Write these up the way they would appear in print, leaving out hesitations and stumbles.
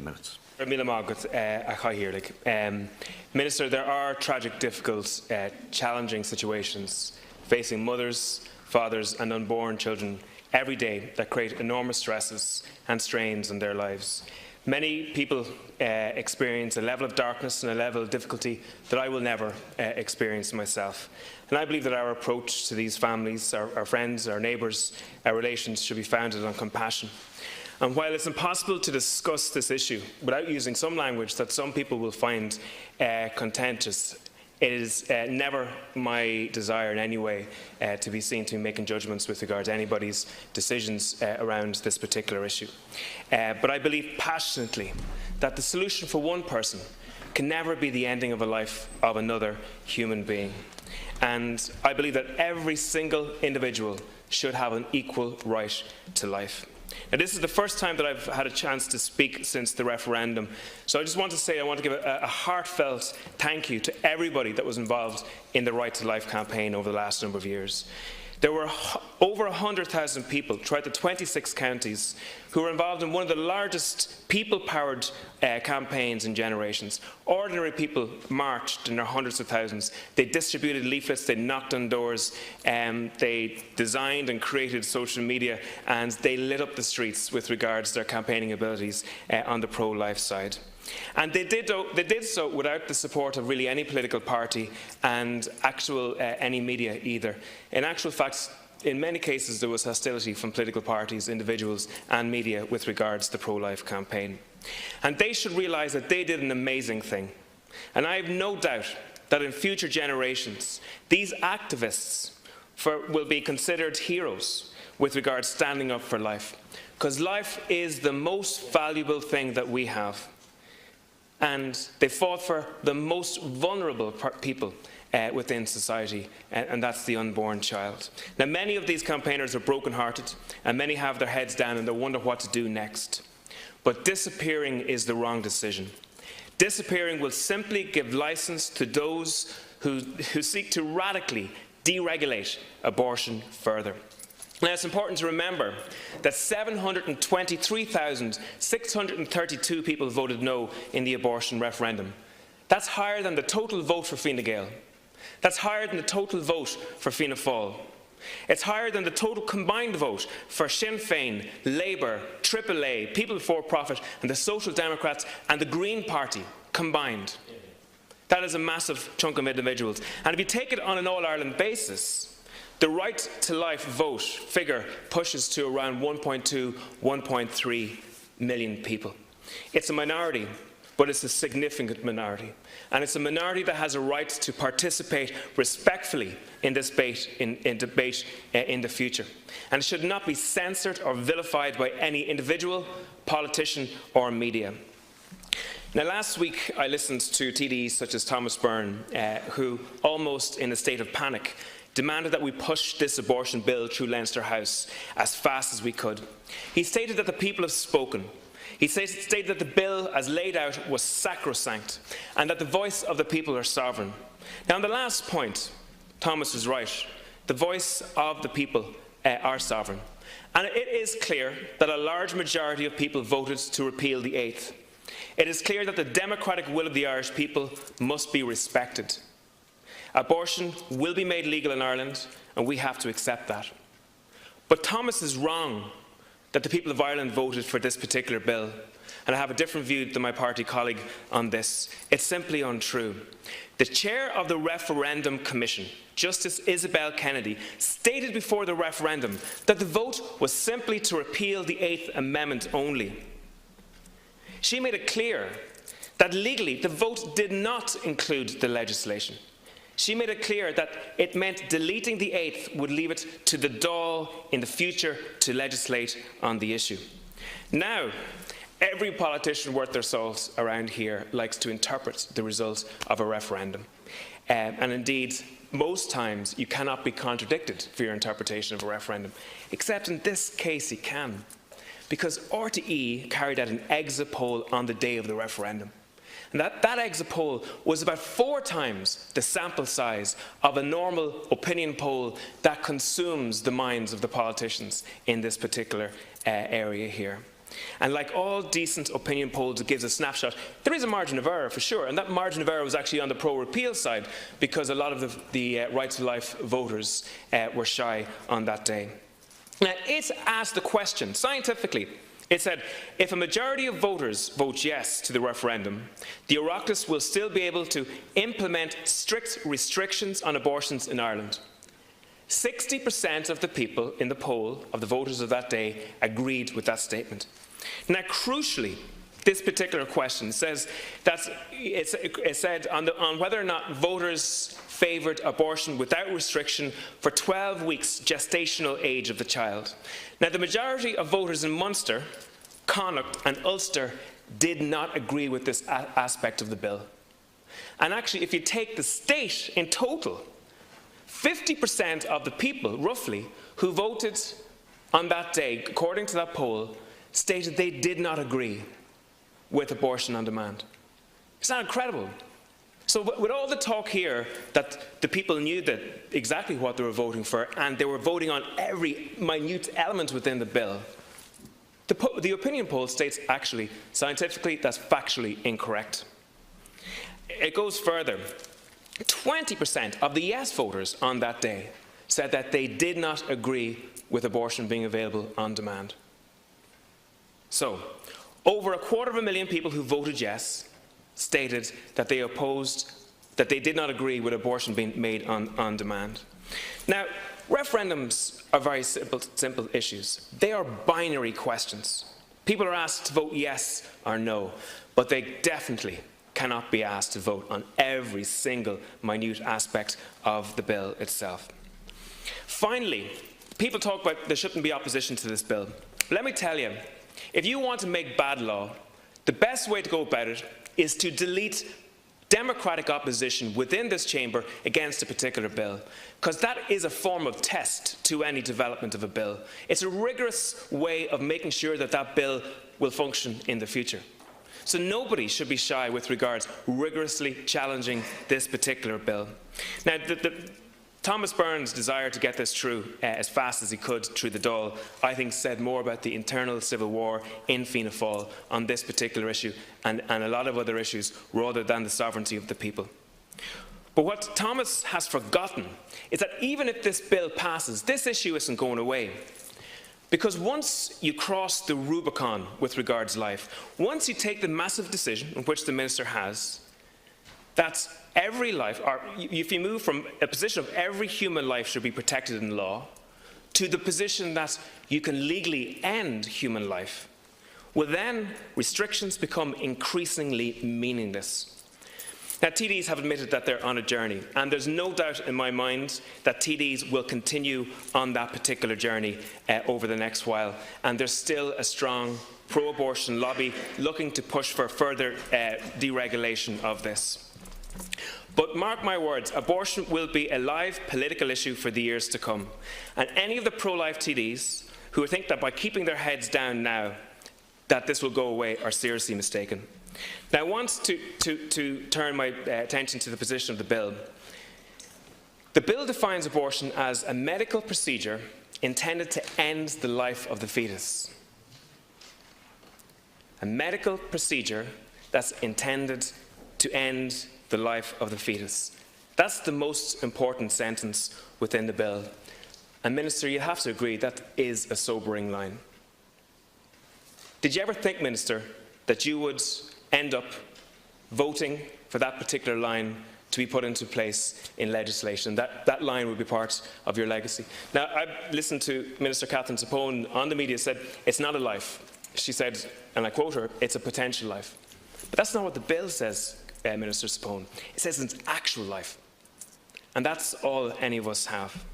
minutes. Minister, there are tragic, difficult, challenging situations facing mothers, fathers and unborn children every day that create enormous stresses and strains on their lives. Many people experience a level of darkness and a level of difficulty that I will never experience myself. And I believe that our approach to these families, our friends, our neighbours, our relations should be founded on compassion. And while it's impossible to discuss this issue without using some language that some people will find contentious, it is never my desire in any way to be seen to be making judgments with regard to anybody's decisions around this particular issue. But I believe passionately that the solution for one person can never be the ending of a life of another human being. And I believe that every single individual should have an equal right to life. Now, this is the first time that I've had a chance to speak since the referendum, so I just want to say I want to give a heartfelt thank you to everybody that was involved in the Right to Life campaign over the last number of years. There were over 100,000 people throughout the 26 counties who were involved in one of the largest people-powered campaigns in generations. Ordinary people marched in their hundreds of thousands. They distributed leaflets, they knocked on doors, they designed and created social media, and they lit up the streets with regards to their campaigning abilities on the pro-life side. And they did so without the support of really any political party and any media either. In actual fact, in many cases there was hostility from political parties, individuals and media with regards to the pro-life campaign. And they should realise that they did an amazing thing. And I have no doubt that in future generations these activists will be considered heroes with regards to standing up for life. Because life is the most valuable thing that we have. And they fought for the most vulnerable people within society, and that's the unborn child. Now, many of these campaigners are broken-hearted, and many have their heads down and they wonder what to do next. But disappearing is the wrong decision. Disappearing will simply give licence to those who seek to radically deregulate abortion further. Now, it's important to remember that 723,632 people voted no in the abortion referendum. That's higher than the total vote for Fine Gael. That's higher than the total vote for Fianna Fáil. It's higher than the total combined vote for Sinn Féin, Labour, AAA, People Before Profit and the Social Democrats and the Green Party combined. That is a massive chunk of individuals. And if you take it on an all-Ireland basis, the right to life vote figure pushes to around 1.2, 1.3 million people. It's a minority, but it's a significant minority. And it's a minority that has a right to participate respectfully in this debate in the future. And it should not be censored or vilified by any individual, politician or media. Now, last week I listened to TDs such as Thomas Byrne, who, almost in a state of panic, demanded that we push this abortion bill through Leinster House as fast as we could. He stated that the people have spoken. He stated that the bill as laid out was sacrosanct and that the voice of the people are sovereign. Now, on the last point, Thomas was right. The voice of the people are sovereign. And it is clear that a large majority of people voted to repeal the 8th. It is clear that the democratic will of the Irish people must be respected. Abortion will be made legal in Ireland, and we have to accept that. But Thomas is wrong that the people of Ireland voted for this particular bill, and I have a different view than my party colleague on this. It's simply untrue. The chair of the Referendum Commission, Justice Isabel Kennedy, stated before the referendum that the vote was simply to repeal the 8th Amendment only. She made it clear that legally the vote did not include the legislation. She made it clear that it meant deleting the 8th would leave it to the Dáil in the future to legislate on the issue. Now, every politician worth their salt around here likes to interpret the result of a referendum. And indeed, most times you cannot be contradicted for your interpretation of a referendum, except in this case you can, because RTE carried out an exit poll on the day of the referendum. And that exit poll was about 4 times the sample size of a normal opinion poll that consumes the minds of the politicians in this particular area here. And like all decent opinion polls, it gives a snapshot. There is a margin of error, for sure, and that margin of error was actually on the pro-repeal side, because a lot of the Right to Life voters were shy on that day. Now, it's asked the question, scientifically. It said, if a majority of voters vote yes to the referendum, the Oireachtas will still be able to implement strict restrictions on abortions in Ireland. 60% of the people in the poll, of the voters of that day, agreed with that statement. Now, crucially, this particular question says that it said on whether or not voters favoured abortion without restriction for 12 weeks gestational age of the child. Now, the majority of voters in Munster, Connacht and Ulster did not agree with this aspect of the bill. And actually, if you take the state in total, 50% of the people, roughly, who voted on that day, according to that poll, stated they did not agree with abortion on demand. It's not incredible? So with all the talk here that the people knew that exactly what they were voting for, and they were voting on every minute element within the bill, the opinion poll states actually, scientifically, that's factually incorrect. It goes further. 20% of the yes voters on that day said that they did not agree with abortion being available on demand. So, over 250,000 people who voted yes stated that they did not agree with abortion being made on demand. Now, referendums are very simple issues. They are binary questions. People are asked to vote yes or no, but they definitely cannot be asked to vote on every single minute aspect of the bill itself. Finally, people talk about there shouldn't be opposition to this bill. Let me tell you, if you want to make bad law, the best way to go about it is to delete democratic opposition within this chamber against a particular bill, because that is a form of test to any development of a bill. It's a rigorous way of making sure that that bill will function in the future. So nobody should be shy with regards rigorously challenging this particular bill. Now, Thomas Byrne's desire to get this through as fast as he could through the Dáil, I think, said more about the internal civil war in Fianna Fáil on this particular issue and a lot of other issues, rather than the sovereignty of the people. But what Thomas has forgotten is that even if this bill passes, this issue isn't going away. Because once you cross the Rubicon with regards to life, once you take the massive decision, which the Minister has, that every life, or if you move from a position of every human life should be protected in law, to the position that you can legally end human life, well then restrictions become increasingly meaningless. Now, TDs have admitted that they're on a journey, and there's no doubt in my mind that TDs will continue on that particular journey over the next while, and there's still a strong pro-abortion lobby looking to push for further deregulation of this. But mark my words, abortion will be a live political issue for the years to come, and any of the pro-life TDs who think that by keeping their heads down now that this will go away are seriously mistaken. Now, I want to turn my attention to the position of the bill. The bill defines abortion as a medical procedure intended to end the life of the fetus. A medical procedure that's intended to end the life of the fetus. That's the most important sentence within the bill. And Minister, you have to agree that is a sobering line. Did you ever think, Minister, that you would end up voting for that particular line to be put into place in legislation? That line would be part of your legacy. Now, I listened to Minister Catherine Sapone on the media said, it's not a life. She said, and I quote her, it's a potential life. But that's not what the bill says, Minister Sapone. It says it's actual life. And that's all any of us have.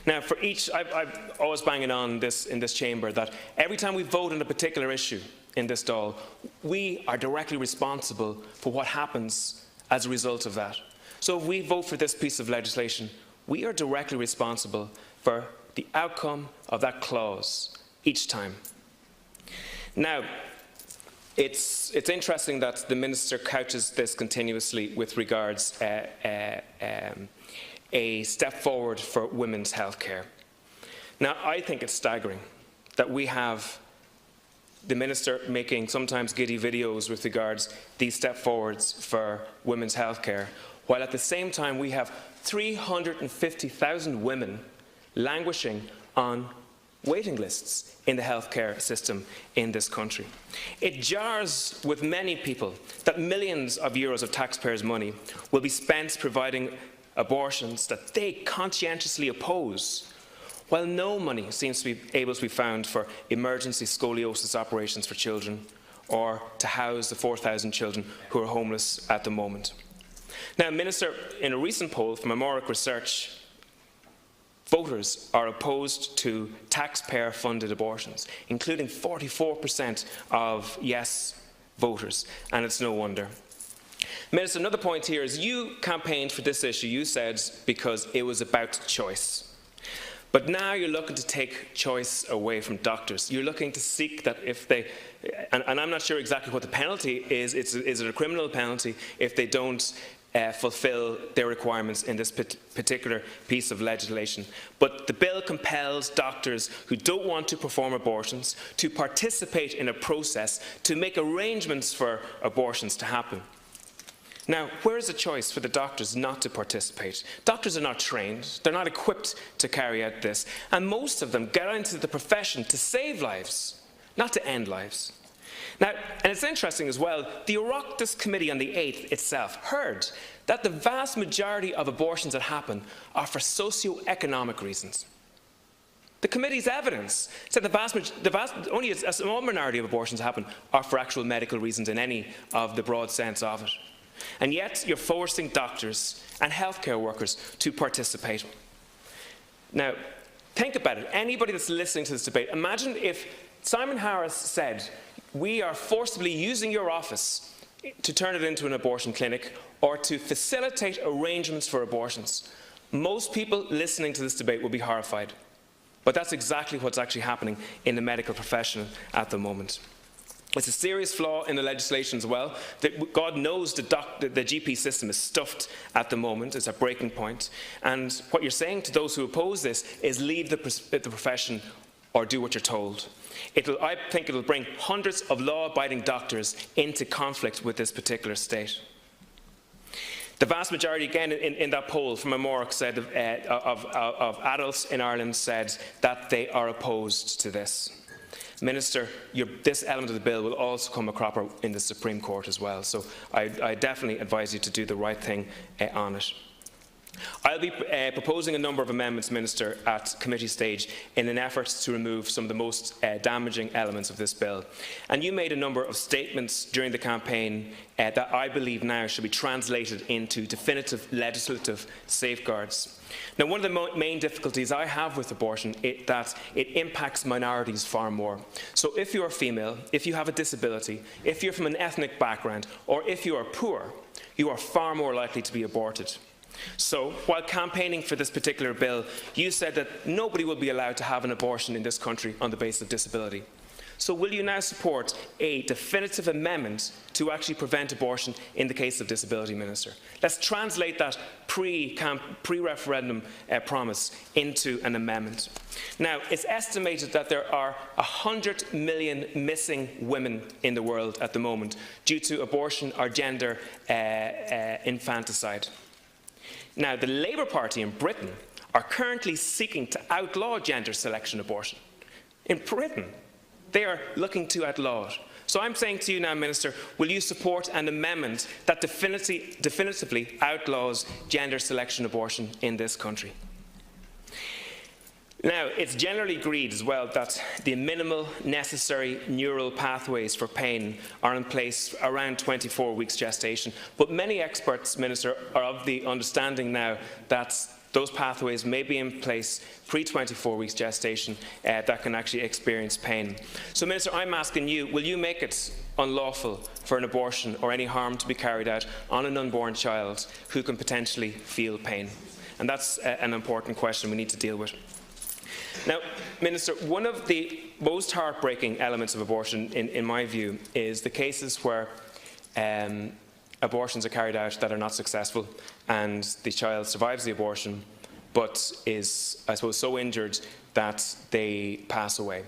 Now, for each, I'm always banging on this in this chamber that every time we vote on a particular issue in this Dáil, we are directly responsible for what happens as a result of that. So if we vote for this piece of legislation, we are directly responsible for the outcome of that clause each time. Now, it's interesting that the Minister couches this continuously with regards a step forward for women's health care. Now, I think it's staggering that we have the Minister making sometimes giddy videos with regards to these step forwards for women's healthcare, while at the same time we have 350,000 women languishing on waiting lists in the healthcare system in this country. It jars with many people that millions of euros of taxpayers' money will be spent providing abortions that they conscientiously oppose, while no money seems to be able to be found for emergency scoliosis operations for children or to house the 4,000 children who are homeless at the moment. Now, Minister, in a recent poll from Amoric Research, voters are opposed to taxpayer-funded abortions, including 44% of yes voters, and it's no wonder. Minister, another point here is you campaigned for this issue, you said, because it was about choice. But now you're looking to take choice away from doctors. You're looking to seek that if they, and I'm not sure exactly what the penalty is it a criminal penalty if they don't fulfil their requirements in this particular piece of legislation. But the bill compels doctors who don't want to perform abortions to participate in a process to make arrangements for abortions to happen. Now, where is the choice for the doctors not to participate? Doctors are not trained, they're not equipped to carry out this, and most of them get into the profession to save lives, not to end lives. Now, and it's interesting as well, the Oireachtas Committee on the 8th itself heard that the vast majority of abortions that happen are for socio-economic reasons. The committee's evidence said only a small minority of abortions happen are for actual medical reasons in any of the broad sense of it. And yet you're forcing doctors and healthcare workers to participate. Now, think about it. Anybody that's listening to this debate, imagine if Simon Harris said, we are forcibly using your office to turn it into an abortion clinic or to facilitate arrangements for abortions. Most people listening to this debate will be horrified. But that's exactly what's actually happening in the medical profession at the moment. It's a serious flaw in the legislation as well. That God knows the GP system is stuffed at the moment. It's a breaking point. And what you're saying to those who oppose this is leave the profession or do what you're told. I think it will bring hundreds of law-abiding doctors into conflict with this particular state. The vast majority, again, in that poll from Amoric said of adults in Ireland said that they are opposed to this. Minister, this element of the bill will also come a cropper in the Supreme Court as well, so I definitely advise you to do the right thing on it. I'll be proposing a number of amendments, Minister, at committee stage in an effort to remove some of the most damaging elements of this bill. And you made a number of statements during the campaign that I believe now should be translated into definitive legislative safeguards. Now, one of the main difficulties I have with abortion is that it impacts minorities far more. So if you are female, if you have a disability, if you're from an ethnic background, or if you are poor, you are far more likely to be aborted. So, while campaigning for this particular bill, you said that nobody will be allowed to have an abortion in this country on the basis of disability. So will you now support a definitive amendment to actually prevent abortion in the case of disability, Minister? Let's translate that pre-referendum promise into an amendment. Now, it's estimated that there are 100 million missing women in the world at the moment due to abortion or gender infanticide. Now, the Labour Party in Britain are currently seeking to outlaw gender selection abortion. In Britain, they are looking to outlaw it. So I'm saying to you now, Minister, will you support an amendment that definitively outlaws gender selection abortion in this country? Now, it's generally agreed as well that the minimal necessary neural pathways for pain are in place around 24 weeks gestation, but many experts, Minister, are of the understanding now that those pathways may be in place pre-24 weeks gestation that can actually experience pain. So, Minister, I'm asking you, will you make it unlawful for an abortion or any harm to be carried out on an unborn child who can potentially feel pain? And that's an important question we need to deal with. Now, Minister, one of the most heartbreaking elements of abortion, in my view, is the cases where abortions are carried out that are not successful and the child survives the abortion but is, I suppose, so injured that they pass away.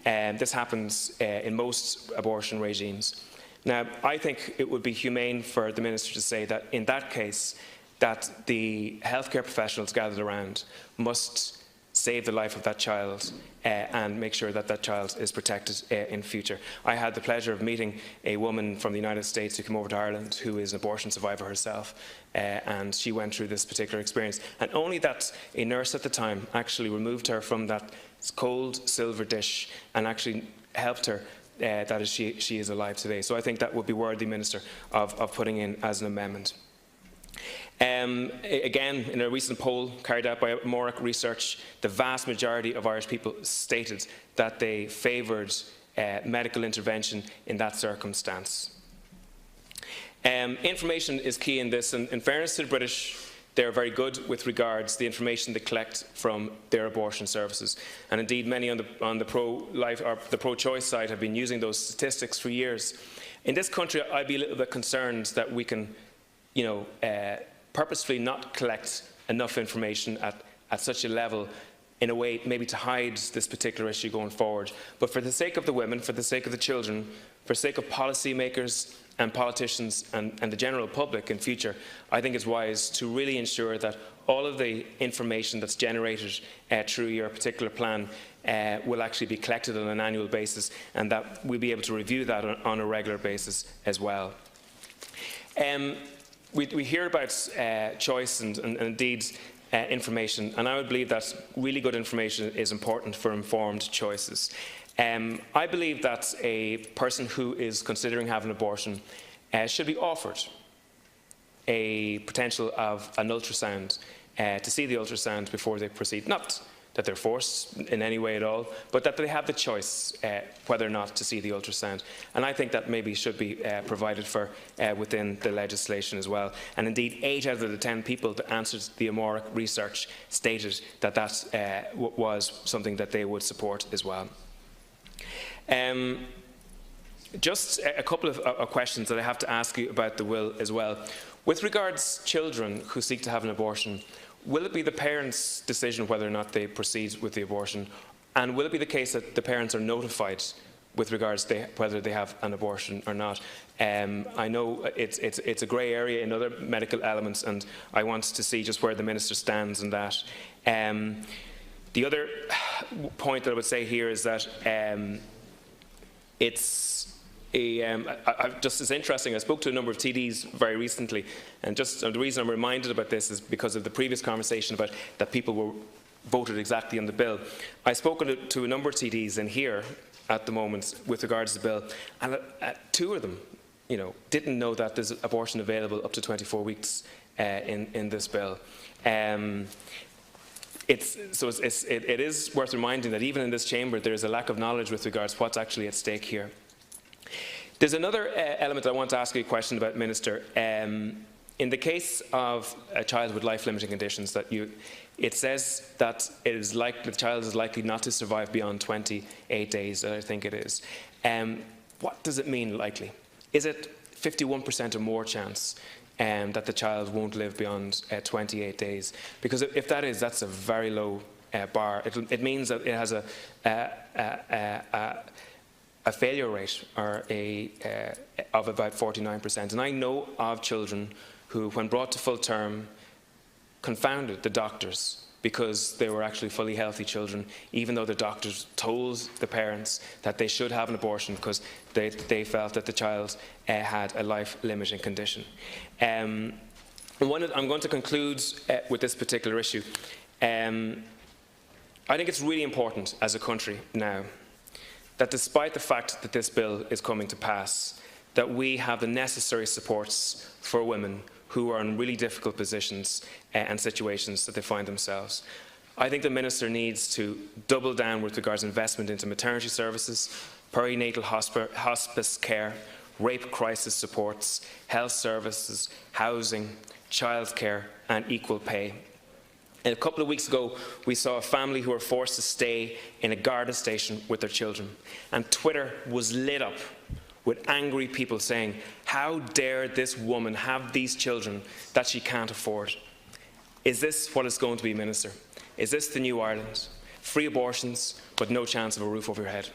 This happens in most abortion regimes. Now, I think it would be humane for the Minister to say that in that case, that the healthcare professionals gathered around must save the life of that child and make sure that that child is protected in future. I had the pleasure of meeting a woman from the United States who came over to Ireland who is an abortion survivor herself, and she went through this particular experience. And only that a nurse at the time actually removed her from that cold silver dish and actually helped her that she is alive today. So I think that would be worthy, Minister, of putting in as an amendment. Again, in a recent poll carried out by Oireachtas Research, the vast majority of Irish people stated that they favoured medical intervention in that circumstance. Information is key in this, and in fairness to the British, they are very good with regards to the information they collect from their abortion services. And indeed, many on the pro-life or the pro-choice side have been using those statistics for years. In this country, I'd be a little bit concerned that we can, purposefully not collect enough information at such a level in a way maybe to hide this particular issue going forward. But for the sake of the women, for the sake of the children, for the sake of policymakers and politicians and the general public in future, I think it's wise to really ensure that all of the information that's generated through your particular plan will actually be collected on an annual basis, and that we'll be able to review that on a regular basis as well. We hear about choice and indeed information, and I would believe that really good information is important for informed choices. I believe that a person who is considering having an abortion should be offered a potential of an ultrasound, to see the ultrasound before they proceed. Not that they're forced in any way at all, but that they have the choice whether or not to see the ultrasound. And I think that maybe should be provided for within the legislation as well. And indeed, 8 out of the 10 people that answered the Oireachtas research stated that that was something that they would support as well. Just a couple of questions that I have to ask you about the will as well. With regards to children who seek to have an abortion, will it be the parents' decision whether or not they proceed with the abortion? And will it be the case that the parents are notified with regards to whether they have an abortion or not? I know it's a grey area in other medical elements, and I want to see just where the Minister stands on that. The other point that I would say here is that just as interesting, I spoke to a number of TDs very recently, and just the reason I'm reminded about this is because of the previous conversation about that people were voted exactly on the bill. I've spoken to a number of TDs in here at the moment with regards to the bill, and 2 of them, didn't know that there's abortion available up to 24 weeks in this bill. It is worth reminding that even in this chamber there is a lack of knowledge with regards to what's actually at stake here. There's another element I want to ask you a question about, Minister. In the case of a child with life-limiting conditions, it says that the child is likely not to survive beyond 28 days, I think it is. What does it mean, likely? Is it 51% or more chance that the child won't live beyond 28 days? Because if that is, that's a very low bar. It means that it has a failure rate of about 49%. And I know of children who, when brought to full term, confounded the doctors because they were actually fully healthy children, even though the doctors told the parents that they should have an abortion because they felt that the child had a life-limiting condition. I'm going to conclude with this particular issue. I think it's really important as a country now that despite the fact that this bill is coming to pass, that we have the necessary supports for women who are in really difficult positions and situations that they find themselves. I think the Minister needs to double down with regards to investment into maternity services, perinatal hospice care, rape crisis supports, health services, housing, childcare and equal pay. And a couple of weeks ago, we saw a family who were forced to stay in a Garda station with their children. And Twitter was lit up with angry people saying, how dare this woman have these children that she can't afford? Is this what it's going to be, Minister? Is this the new Ireland? Free abortions, but no chance of a roof over your head?